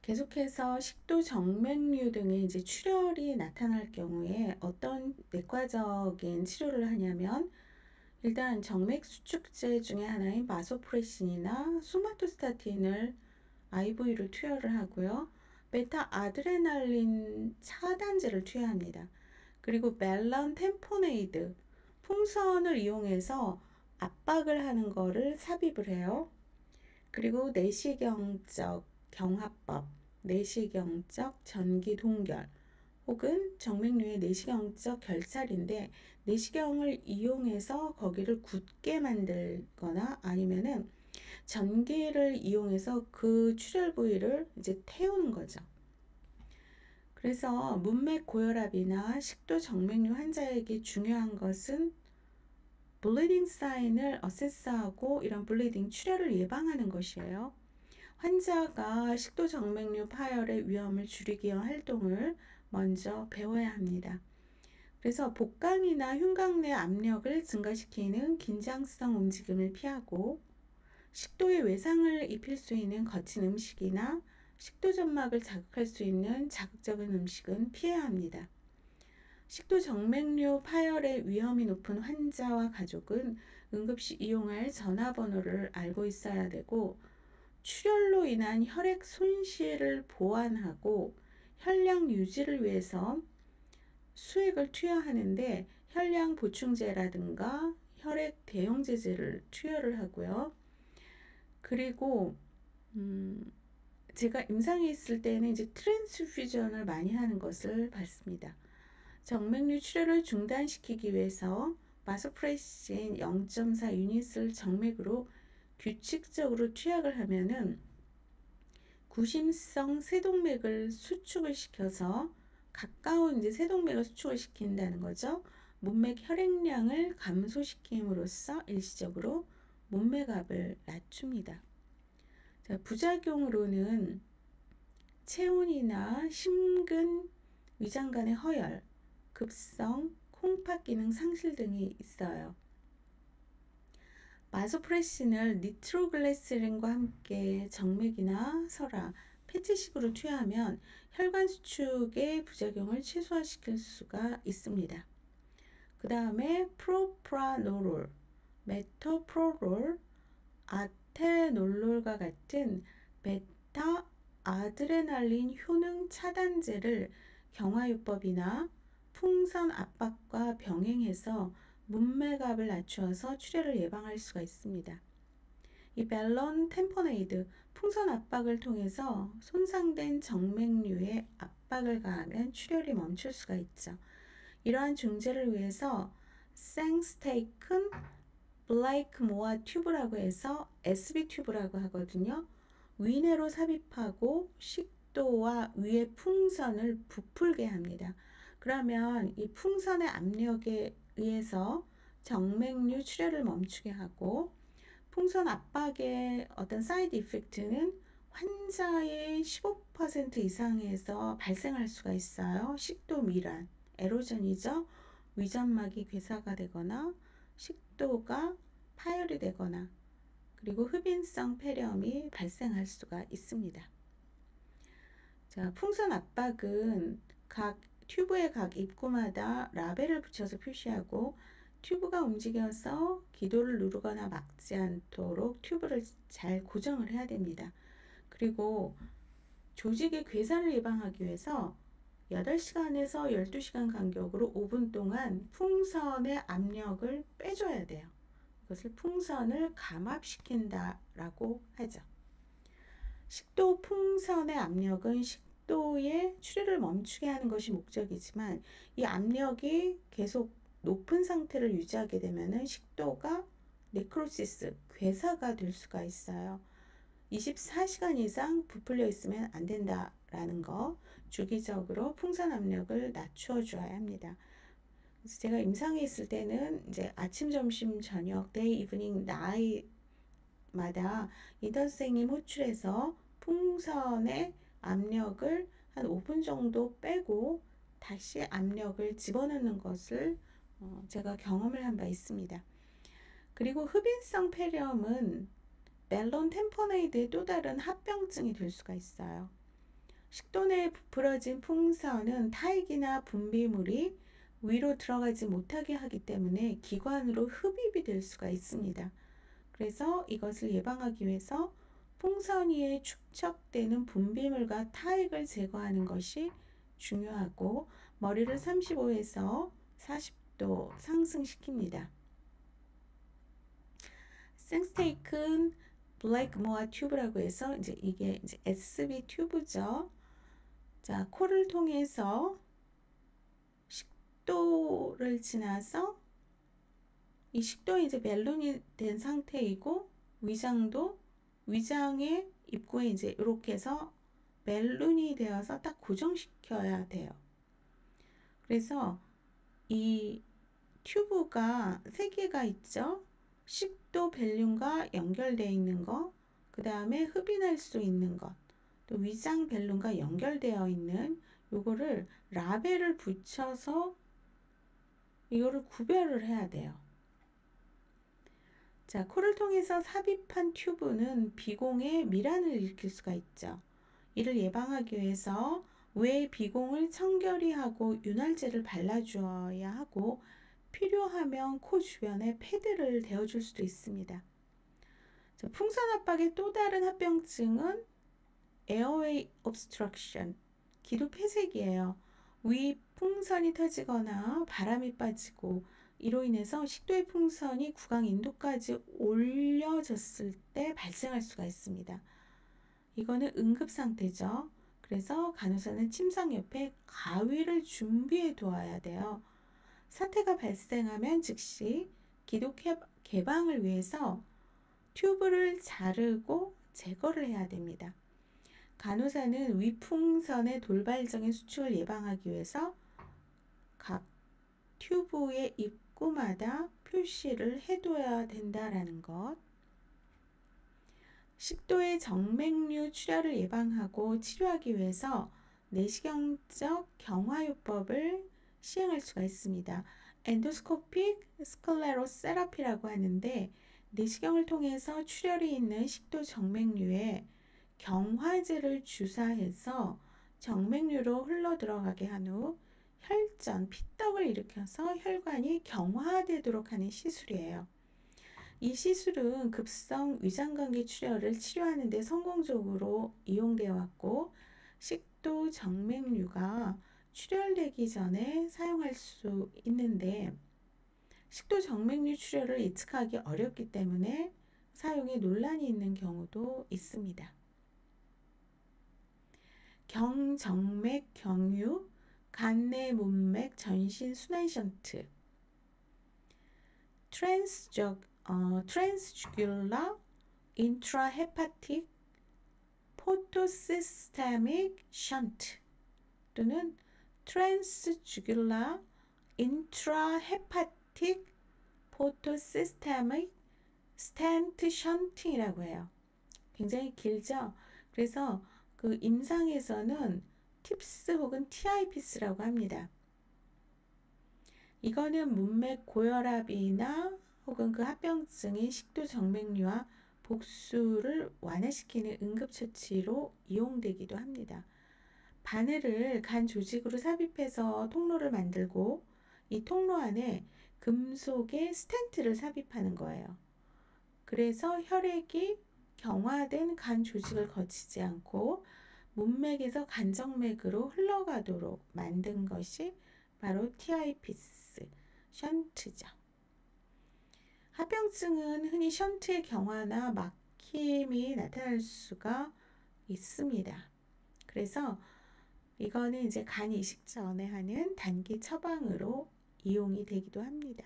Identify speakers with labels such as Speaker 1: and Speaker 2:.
Speaker 1: 계속해서 식도 정맥류 등의 이제 출혈이 나타날 경우에 어떤 내과적인 치료를 하냐면, 일단 정맥 수축제 중에 하나인 바소프레신이나 소마토스타틴을 IV로 투여를 하고요. 베타 아드레날린 차단제를 투여합니다. 그리고 멜론 템포네이드, 풍선을 이용해서 압박을 하는 거를 삽입을 해요. 그리고 내시경적 경화법, 내시경적 전기 동결, 혹은 정맥류의 내시경적 결찰인데, 내시경을 이용해서 거기를 굳게 만들거나 아니면은 전기를 이용해서 그 출혈 부위를 이제 태우는 거죠. 그래서 문맥 고혈압이나 식도 정맥류 환자에게 중요한 것은 블리딩 사인을 어세스하고 이런 블리딩 출혈을 예방하는 것이에요. 환자가 식도 정맥류 파열의 위험을 줄이기 위한 활동을 먼저 배워야 합니다. 그래서 복강이나 흉곽 내 압력을 증가시키는 긴장성 움직임을 피하고, 식도에 외상을 입힐 수 있는 거친 음식이나 식도 점막을 자극할 수 있는 자극적인 음식은 피해야 합니다. 식도 정맥류 파열의 위험이 높은 환자와 가족은 응급시 이용할 전화번호를 알고 있어야 되고, 출혈로 인한 혈액 손실을 보완하고 혈량 유지를 위해서 수액을 투여하는데 혈량 보충제라든가 혈액 대용제제를 투여를 하고요. 그리고 제가 임상에 있을 때는 이제 트랜스퓨전을 많이 하는 것을 봤습니다. 정맥류 출혈을 중단시키기 위해서 바소프레신 0.4 유닛을 정맥으로 규칙적으로 투약을 하면은 구심성 세동맥을 수축을 시켜서, 가까운 이제 세동맥을 수축을 시킨다는 거죠. 문맥 혈액량을 감소시킴으로써 일시적으로 문맥압을 낮춥니다. 자, 부작용으로는 체온이나 심근, 위장 간의 허열, 급성 콩팥 기능 상실 등이 있어요. 바소프레신을 니트로글리세린과 함께 정맥이나 설화, 패치식으로 투여하면 혈관 수축의 부작용을 최소화시킬 수가 있습니다. 그 다음에 프로프라놀롤, 메토프로롤, 아테놀롤과 같은 베타 아드레날린 효능 차단제를 경화요법이나 풍선 압박과 병행해서 문맥압을 낮추어서 출혈을 예방할 수가 있습니다. 이 멜론 템포네이드, 풍선 압박을 통해서 손상된 정맥류에 압박을 가하면 출혈이 멈출 수가 있죠. 이러한 중재를 위해서 생스테이큰 블레이크 모아 튜브라고 해서 SB 튜브라고 하거든요. 위내로 삽입하고 식도와 위의 풍선을 부풀게 합니다. 그러면 이 풍선의 압력에 의해서 정맥류 출혈을 멈추게 하고, 풍선 압박의 어떤 사이드 이펙트는 환자의 15% 이상에서 발생할 수가 있어요. 식도 미란, 에로전이죠. 위점막이 괴사가 되거나 식도가 파열이 되거나, 그리고 흡인성 폐렴이 발생할 수가 있습니다. 자, 풍선 압박은 각 튜브의 각 입구마다 라벨을 붙여서 표시하고, 튜브가 움직여서 기도를 누르거나 막지 않도록 튜브를 잘 고정을 해야 됩니다. 그리고 조직의 괴사를 예방하기 위해서 8시간에서 12시간 간격으로 5분 동안 풍선의 압력을 빼줘야 돼요. 이것을 풍선을 감압시킨다라고 하죠. 식도 풍선의 압력은 식도의 출혈을 멈추게 하는 것이 목적이지만, 이 압력이 계속 높은 상태를 유지하게 되면 식도가 네크로시스, 괴사가 될 수가 있어요. 24시간 이상 부풀려 있으면 안 된다라는 거, 주기적으로 풍선 압력을 낮추어 줘야 합니다. 그래서 제가 임상에 있을 때는 이제 아침, 점심, 저녁, 데이, 이브닝, 나이마다 인턴 선생님 호출해서 풍선의 압력을 한 5분 정도 빼고 다시 압력을 집어넣는 것을 제가 경험을 한 바 있습니다. 그리고 흡인성 폐렴은 멜론 템포네이드의 또 다른 합병증이 될 수가 있어요. 식도 내에 부풀어진 풍선은 타액이나 분비물이 위로 들어가지 못하게 하기 때문에 기관으로 흡입이 될 수가 있습니다. 그래서 이것을 예방하기 위해서 풍선 위에 축적되는 분비물과 타액을 제거하는 것이 중요하고 머리를 35에서 40도 상승시킵니다. 생스테이크는 블랙모아 튜브라고 해서 이게 SB 튜브죠. 자, 코를 통해서 식도를 지나서 이 식도에 이제 멜론이 된 상태이고 위장의 입구에 이제 이렇게 해서 멜론이 되어서 딱 고정시켜야 돼요. 그래서 이 튜브가 3개가 있죠. 식도 벨륨과 연결되어 있는 것, 그 다음에 흡인할 수 있는 것, 또 위장 벨륨과 연결되어 있는 요거를 라벨을 붙여서 이거를 구별을 해야 돼요. 자, 코를 통해서 삽입한 튜브는 비공에 미란을 일으킬 수가 있죠. 이를 예방하기 위해서 외 비공을 청결히 하고 윤활제를 발라주어야 하고 필요하면 코 주변에 패드를 대어줄 수도 있습니다. 자, 풍선 압박의 또 다른 합병증은 에어웨이 obstruction, 기도 폐색이에요. 위 풍선이 터지거나 바람이 빠지고 이로 인해서 식도의 풍선이 구강 인도까지 올려졌을 때 발생할 수가 있습니다. 이거는 응급 상태죠. 그래서 간호사는 침상 옆에 가위를 준비해 두어야 돼요. 사태가 발생하면 즉시 기도 개방을 위해서 튜브를 자르고 제거를 해야 됩니다. 간호사는 위풍선의 돌발적인 수축을 예방하기 위해서 각 튜브의 입구마다 표시를 해둬야 된다라는 것. 식도의 정맥류 출혈을 예방하고 치료하기 위해서 내시경적 경화요법을 시행할 수가 있습니다. 엔도스코픽 스클레로스 세라피라고 하는데 내시경을 통해서 출혈이 있는 식도 정맥류에 경화제를 주사해서 정맥류로 흘러 들어가게 한 후 혈전, 피떡을 일으켜서 혈관이 경화되도록 하는 시술이에요. 이 시술은 급성 위장관계 출혈을 치료하는 데 성공적으로 이용되어 왔고 식도 정맥류가 출혈되기 전에 사용할 수 있는데 식도 정맥류 출혈을 예측하기 어렵기 때문에 사용에 논란이 있는 경우도 있습니다. 경정맥 경유, 간내 문맥 전신 순환 션트, 트랜스주귤라 인트라헤파틱 포토시스테믹 션트 또는 트랜스주귤라 인트라헤파틱 포토시스테믹 스텐트 션팅이라고 해요. 굉장히 길죠? 그래서 그 임상에서는 팁스 혹은 TIPS라고 합니다. 이거는 문맥 고혈압이나 혹은 그 합병증인 식도 정맥류와 복수를 완화시키는 응급처치로 이용되기도 합니다. 바늘을 간 조직으로 삽입해서 통로를 만들고 이 통로 안에 금속의 스텐트를 삽입하는 거예요. 그래서 혈액이 경화된 간 조직을 거치지 않고 문맥에서 간정맥으로 흘러가도록 만든 것이 바로 TIPS, 션트죠. 합병증은 흔히 션트의 경화나 막힘이 나타날 수가 있습니다. 그래서 이거는 이제 간 이식 전에 하는 단기 처방으로 이용이 되기도 합니다.